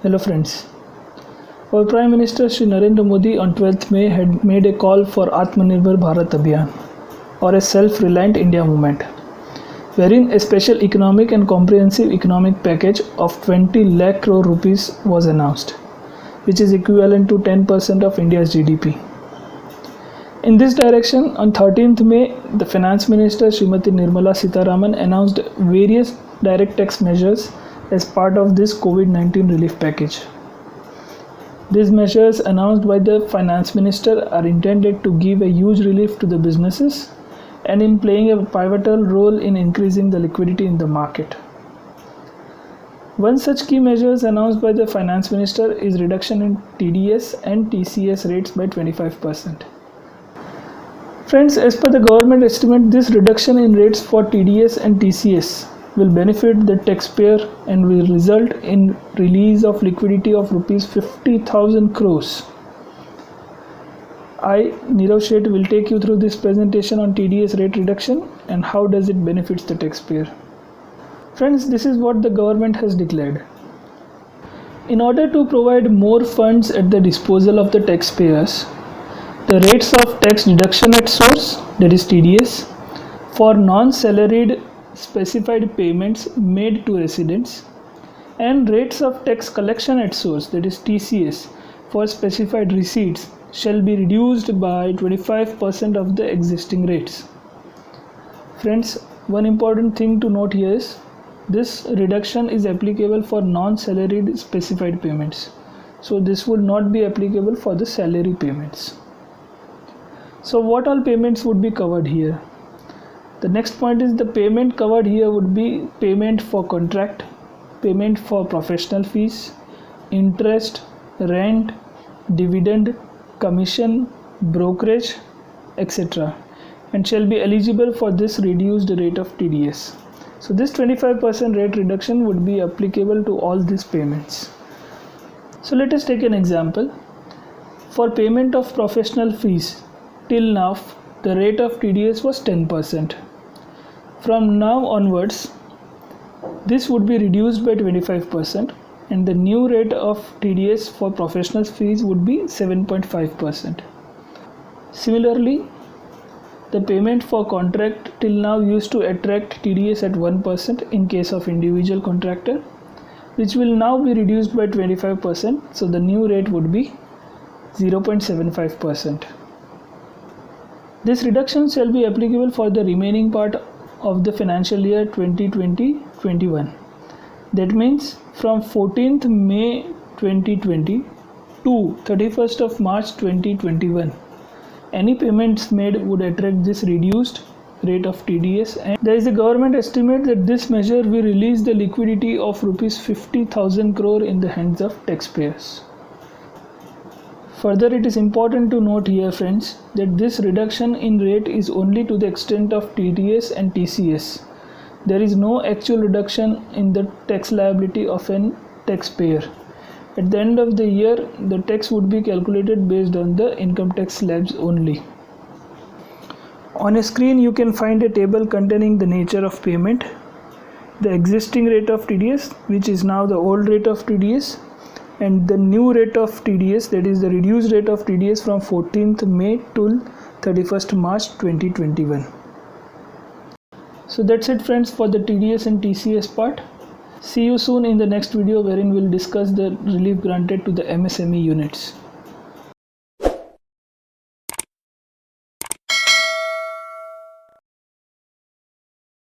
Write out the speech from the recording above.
Hello friends. Our Prime Minister Shri Narendra Modi on 12th May had made a call for Atmanirbhar Bharat Abhiyan, or a self-reliant India movement, wherein a special economic and comprehensive economic package of 20 lakh crore rupees was announced, which is equivalent to 10% of India's GDP. In this direction, on 13th May, the Finance Minister Srimati Nirmala Sitharaman announced various direct tax measures as part of this COVID-19 relief package. These measures announced by the Finance Minister are intended to give a huge relief to the businesses and in playing a pivotal role in increasing the liquidity in the market. One such key measures announced by the Finance Minister is reduction in TDS and TCS rates by 25%. Friends, as per the government estimate, this reduction in rates for TDS and TCS will benefit the taxpayer and will result in release of liquidity of rupees 50,000 crores. I, Nirav Sheth, will take you through this presentation on TDS rate reduction and how does it benefits the taxpayer. Friends, this is what the government has declared. In order to provide more funds at the disposal of the taxpayers, the rates of tax deduction at source, that is TDS, for non-salaried specified payments made to residents, and rates of tax collection at source, that is TCS, for specified receipts shall be reduced by 25% of the existing rates. Friends, one important thing to note here is this reduction is applicable for non-salaried specified payments. So this would not be applicable for the salary payments. So what all payments would be covered here? The next point is the payment covered here would be payment for contract, payment for professional fees, interest, rent, dividend, commission, brokerage, etc. and shall be eligible for this reduced rate of TDS. So this 25% rate reduction would be applicable to all these payments. So let us take an example. For payment of professional fees, till now the rate of TDS was 10%. From now onwards, this would be reduced by 25% and the new rate of TDS for professional fees would be 7.5%. Similarly, the payment for contract till now used to attract TDS at 1% in case of individual contractor, which will now be reduced by 25%, so the new rate would be 0.75%. This reduction shall be applicable for the remaining part of the financial year 2020-21. That means from 14th May 2020 to 31st of March 2021, any payments made would attract this reduced rate of TDS, and there is a government estimate that this measure will release the liquidity of rupees 50,000 crore in the hands of taxpayers. Further, it is important to note here, friends, that this reduction in rate is only to the extent of TDS and TCS. There is no actual reduction in the tax liability of an taxpayer. At the end of the year, the tax would be calculated based on the income tax slabs only. On a screen, you can find a table containing the nature of payment, the existing rate of TDS, which is now the old rate of TDS, and the new rate of TDS, that is the reduced rate of TDS from 14th May till 31st March 2021. So that's it, friends, for the TDS and TCS part. See you soon in the next video, wherein we'll discuss the relief granted to the MSME units.